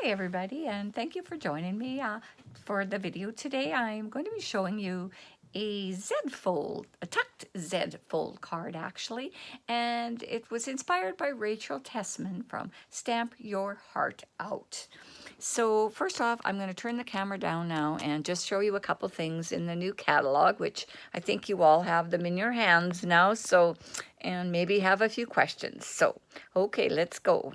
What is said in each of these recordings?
Hi everybody, and thank you for joining me for the video today. I'm going to be showing you a Z fold, a tucked Z fold card actually, and it was inspired by Rachel Tessman from Stamp Your Heart Out. So first off, I'm going to turn the camera down now and just show you a couple things in the new catalog, which I think you all have them in your hands now, so, and maybe have a few questions. So, okay, let's go.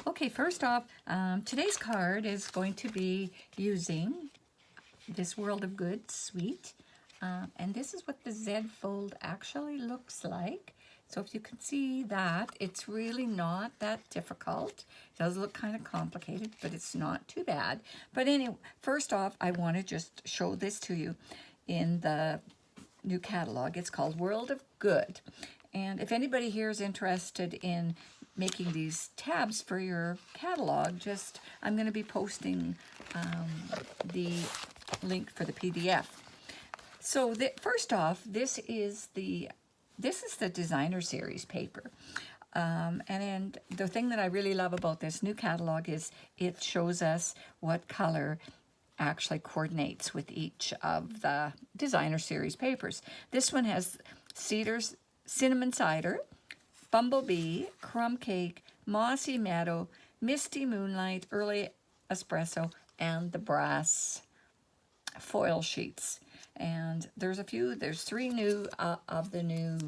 Okay, first off, today's card is going to be using this World of Good suite. And this is what the Z fold actually looks like. So if you can see that, it's really not that difficult. It does look kind of complicated, but it's not too bad. But anyway, first off, I want to just show this to you in the new catalog. It's called World of Good. And if anybody here is interested in making these tabs for your catalog, I'm going to be posting the link for the PDF. So first off, this is the designer series paper. And the thing that I really love about this new catalog is it shows us what color actually coordinates with each of the designer series papers. This one has cedars, cinnamon cider, bumblebee, crumb cake, mossy meadow, misty moonlight, early espresso, and the brass foil sheets. And there's three new of the new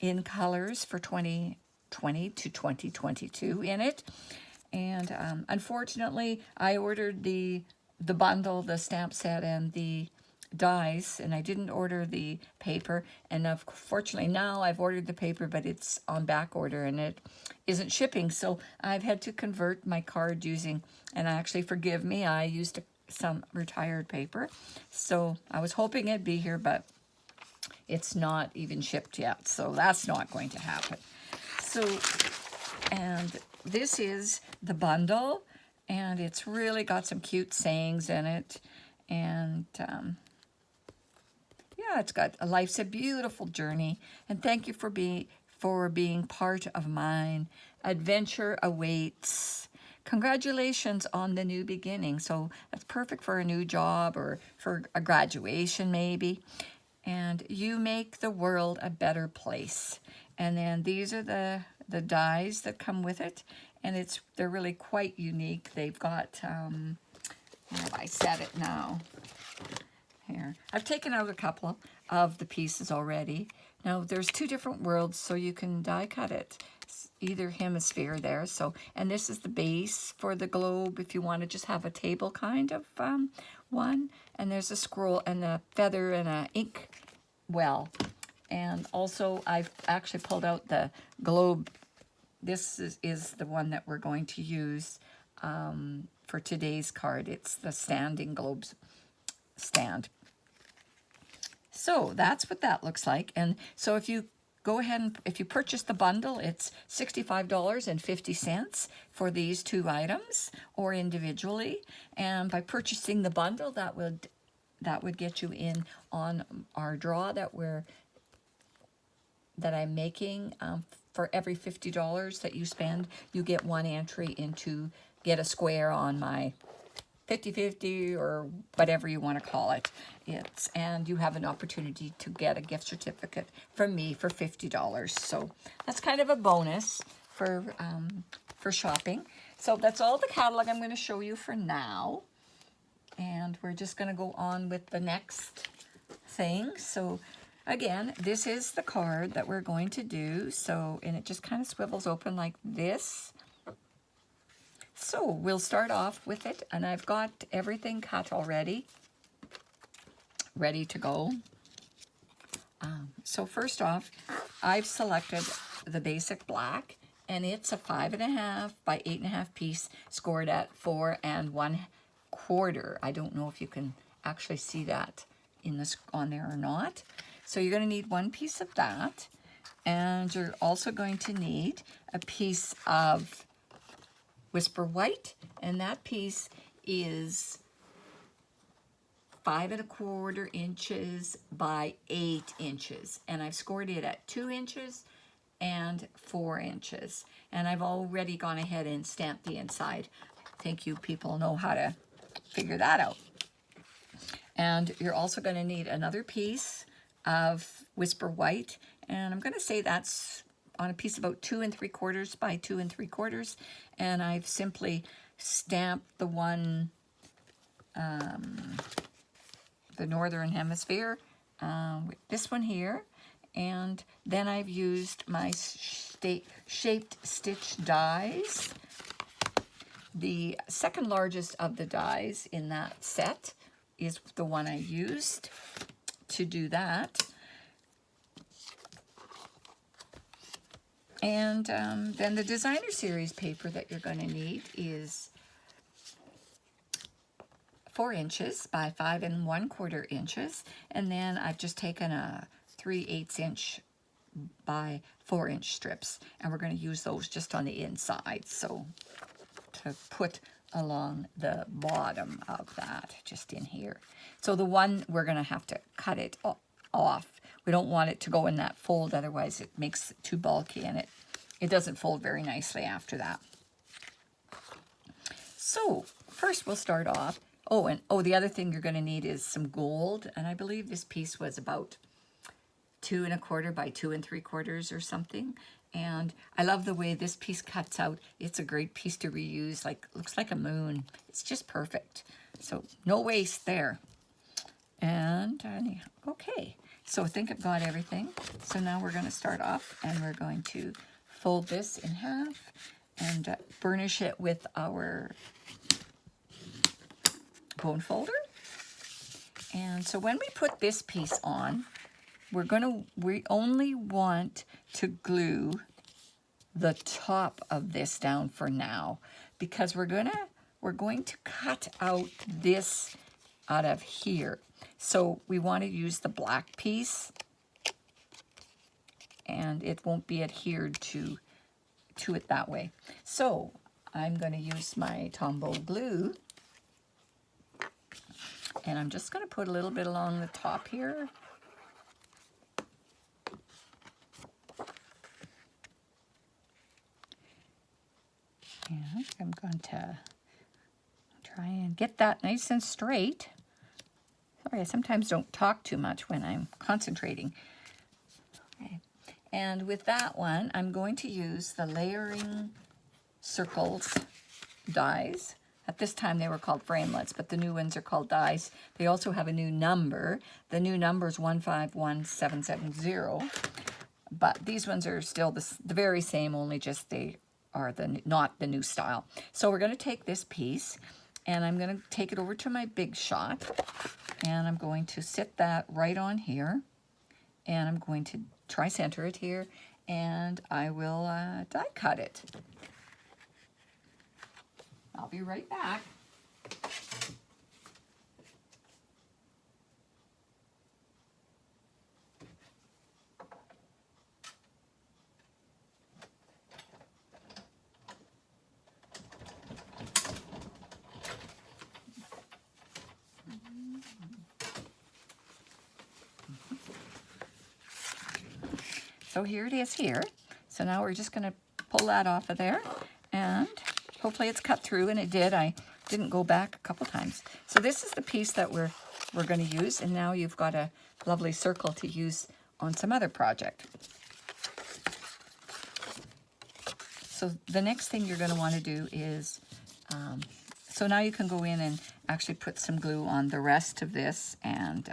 in colors for 2020 to 2022 in it. And unfortunately, I ordered the bundle, the stamp set, and the dies, and I didn't order the paper. And unfortunately now I've ordered the paper, but it's on back order and it isn't shipping. So I've had to convert my card using, and actually forgive me, I used some retired paper. So I was hoping it'd be here, but it's not even shipped yet. So that's not going to happen. So, and this is the bundle, and it's really got some cute sayings in it. And yeah, it's got life's a beautiful journey, and thank you for being part of mine. Adventure awaits. Congratulations on the new beginning. So that's perfect for a new job or for a graduation maybe. And you make the world a better place. And then these are the dies that come with it, and they're really quite unique. They've got how have I set it now? Here, I've taken out a couple of the pieces already. Now there's two different worlds, so you can die cut it, either hemisphere there. So, and this is the base for the globe if you want to just have a table kind of one. And there's a scroll and a feather and a ink well. And also I've actually pulled out the globe. This is the one that we're going to use for today's card. It's the standing globes stand. So that's what that looks like. And so if you go ahead and if you purchase the bundle, it's $65.50 for these two items, or individually. And by purchasing the bundle, that would get you in on our draw that I'm making. For every $50 that you spend, you get one entry into get a square on my 50/50 or whatever you want to call it. And you have an opportunity to get a gift certificate from me for $50. So that's kind of a bonus for shopping. So that's all the catalog I'm going to show you for now. And we're just going to go on with the next thing. So again, this is the card that we're going to do. So, and it just kind of swivels open like this. So we'll start off with it, and I've got everything cut already, ready to go. So first off, I've selected the basic black, and it's a 5.5 by 8.5 piece, scored at 4 1/4. I don't know if you can actually see that on there or not. So you're going to need one piece of that, and you're also going to need a piece of Whisper White, and that piece is 5 1/4 inches by 8 inches, and I've scored it at 2 inches and 4 inches. And I've already gone ahead and stamped the inside. I think you people know how to figure that out. And you're also going to need another piece of Whisper White, and I'm going to say that's on a piece about 2 3/4 by 2 3/4, and I've simply stamped the one, the Northern Hemisphere, with this one here, and then I've used my shaped stitch dies. The second largest of the dies in that set is the one I used to do that. And then the designer series paper that you're going to need is 4 inches by 5 1/4 inches. And then I've just taken a 3/8 inch by 4 inch strips. And we're going to use those just on the inside. So to put along the bottom of that, just in here. So the one, we're going to have to cut it off. We don't want it to go in that fold, otherwise it makes it too bulky and it doesn't fold very nicely after that. So first we'll start off. The other thing you're going to need is some gold, and I believe this piece was about 2 1/4 by 2 3/4 or something. And I love the way this piece cuts out. It's a great piece to reuse, looks like a moon. It's just perfect. So no waste there. And okay, so I think I've got everything. So now we're going to start off, and we're going to fold this in half and burnish it with our bone folder. And so when we put this piece on, we only want to glue the top of this down for now, because we're going to cut out this out of here. So we want to use the black piece, and it won't be adhered to it that way. So I'm going to use my Tombow glue, and I'm just going to put a little bit along the top here. And I'm going to try and get that nice and straight. Sorry, I sometimes don't talk too much when I'm concentrating. Okay. And with that one, I'm going to use the Layering Circles dies. At this time they were called framelets, but the new ones are called dies. They also have a new number. The new number is 151770, but these ones are still the very same, only just they are not the new style. So we're going to take this piece, and I'm going to take it over to my big shot, and I'm going to sit that right on here, and I'm going to try center it here, and I will die cut it. I'll be right back. So here it is here. So now we're just going to pull that off of there, and hopefully it's cut through, and it did. I didn't go back a couple times. So this is the piece that we're going to use, and now you've got a lovely circle to use on some other project. So the next thing you're going to want to do is, so now you can go in and actually put some glue on the rest of this, and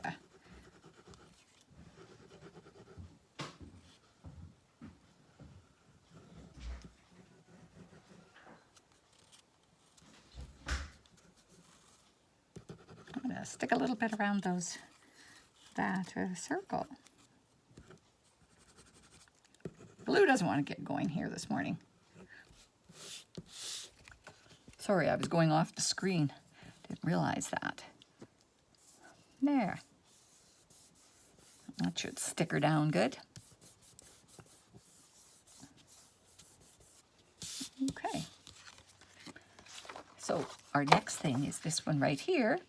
I'm going to stick a little bit around that circle. Glue doesn't want to get going here this morning. Sorry, I was going off the screen. Didn't realize that. There. That should stick her down good. Okay. So our next thing is this one right here.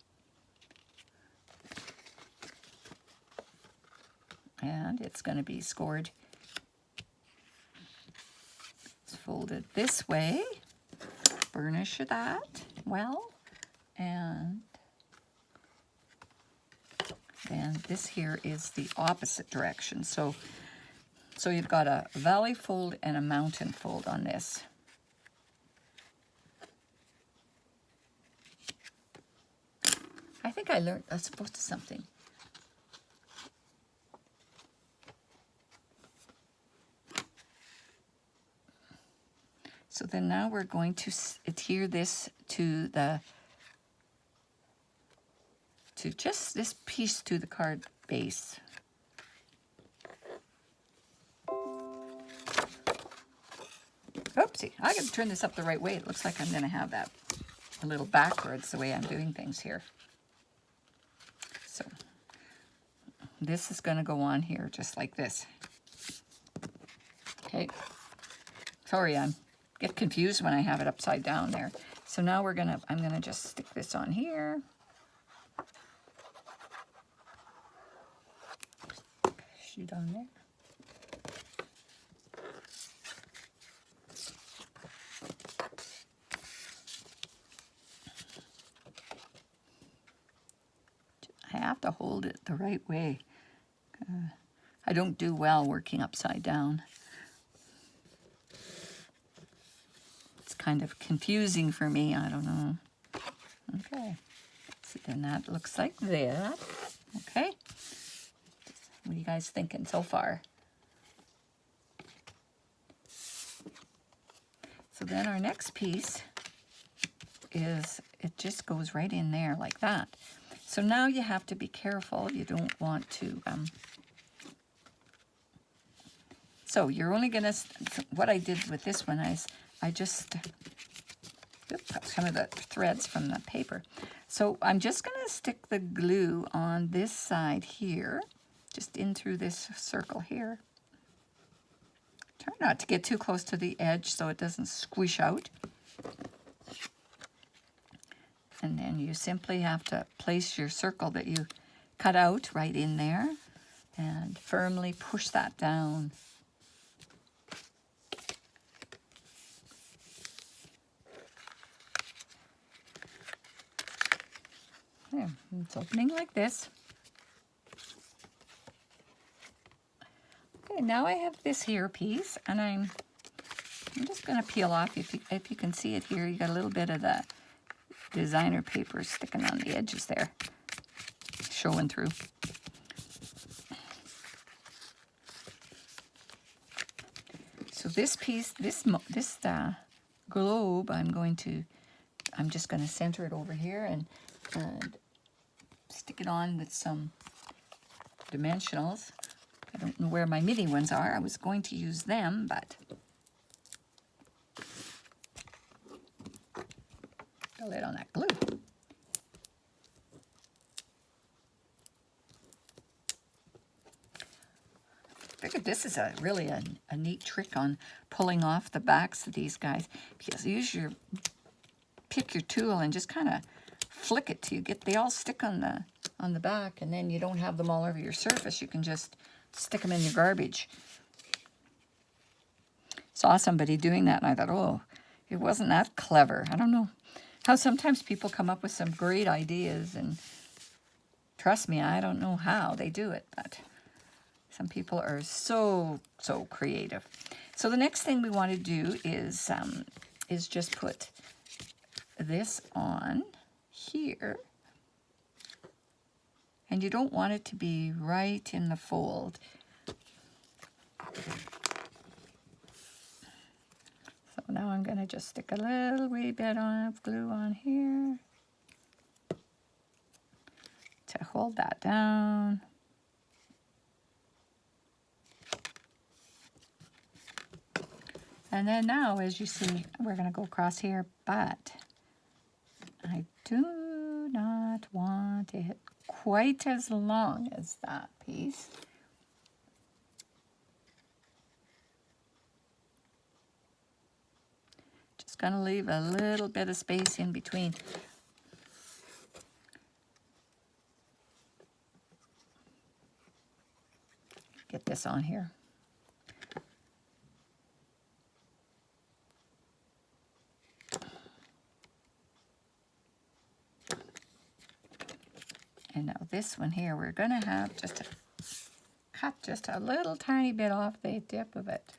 And it's going to be scored fold it this way, burnish that well, and then this here is the opposite direction. So you've got a valley fold and a mountain fold on this. I think I learned, I was supposed to something. So then now we're going to adhere this to just this piece to the card base. Oopsie, I gotta turn this up the right way. It looks like I'm gonna have that a little backwards the way I'm doing things here. So this is gonna go on here just like this. Okay, sorry, I get confused when I have it upside down there. So now I'm gonna just stick this on here. Shoot on there. I have to hold it the right way. I don't do well working upside down. It's kind of confusing for me, I don't know. Okay, so then that looks like that. Okay, what are you guys thinking so far? So then our next piece is, it just goes right in there like that. So now you have to be careful. You don't want to, so you're only gonna, what I did with this one is I just, some of the threads from the paper. So I'm just gonna stick the glue on this side here, just in through this circle here. Try not to get too close to the edge so it doesn't squish out. And then you simply have to place your circle that you cut out right in there and firmly push that down. There, it's opening like this. Okay, now I have this here piece, and I'm just going to peel off. If you can see it here, you got a little bit of the designer paper sticking on the edges there, showing through. So this piece, this globe, I'm just going to center it over here and stick it on with some dimensionals. I don't know where my mini ones are. I was going to use them, but a lid on that glue. I figured this is really a neat trick on pulling off the backs of these guys, because you pick your tool and just kind of flick it till they all stick on the back, and then you don't have them all over your surface. You can just stick them in your garbage. Saw somebody doing that, and I thought, oh, it wasn't that clever. I don't know how sometimes people come up with some great ideas, and trust me, I don't know how they do it, but some people are so creative. So the next thing we want to do is just put this on here, and you don't want it to be right in the fold. So now I'm going to just stick a little wee bit of glue on here to hold that down. And then now, as you see, we're going to go across here, but I do not want it quite as long as that piece. Just going to leave a little bit of space in between. Get this on here. And now this one here, we're going to have just to cut just a little tiny bit off the tip of it.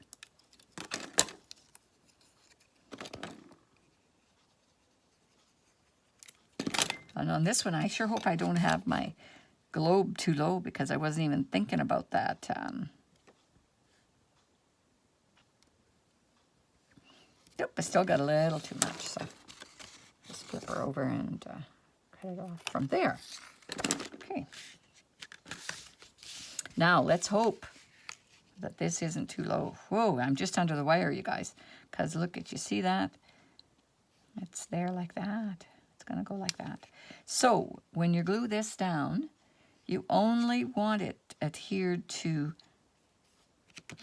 And on this one, I sure hope I don't have my globe too low because I wasn't even thinking about that. Yep, I still got a little too much, so just flip her over and cut it off from there. Okay. Now, let's hope that this isn't too low. Whoa, I'm just under the wire, you guys. Because look at, you see that? It's there like that. It's going to go like that. So, when you glue this down, you only want it adhered to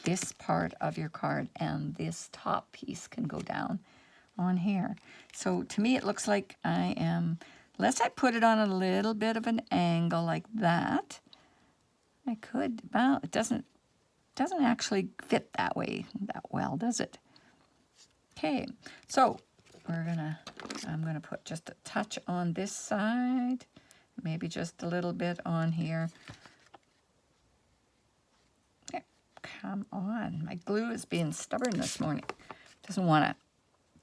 this part of your card, and this top piece can go down on here. So to me it looks like I am, unless I put it on a little bit of an angle like that, I could, well, it doesn't actually fit that way that well, does it? Okay, so I'm gonna put just a touch on this side, maybe just a little bit on here. Come on, my glue is being stubborn this morning. Doesn't want to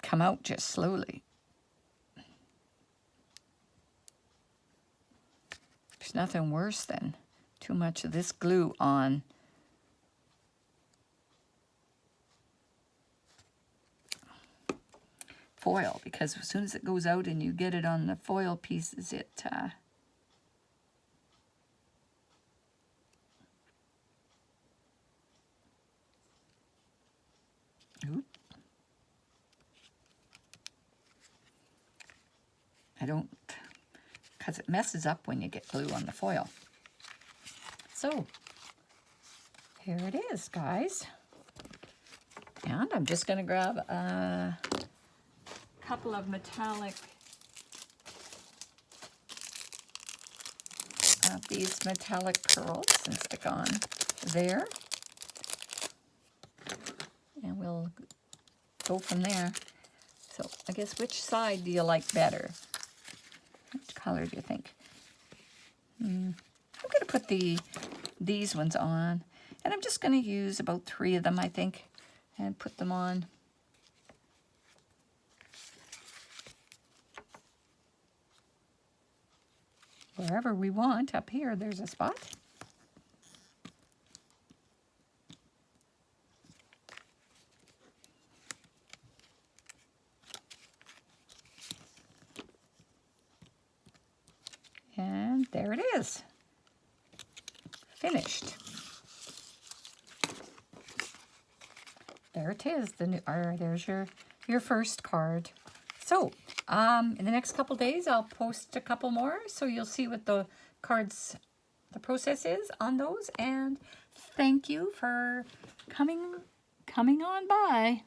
come out just slowly. There's nothing worse than too much of this glue on foil, because as soon as it goes out and you get it on the foil pieces, it because it messes up when you get glue on the foil. So, here it is, guys. And I'm just going to grab a couple of metallic, these metallic pearls and stick on there. And we'll go from there. So, I guess which side do you like better? Which color do you think? I'm going to put these ones on. And I'm just going to use about 3 of them, I think, and put them on. Wherever we want. Up here, there's a spot. And there it is. Finished. There it is. There's your first card. So, in the next couple days, I'll post a couple more, so you'll see what the cards, the process is on those. And thank you for coming on by.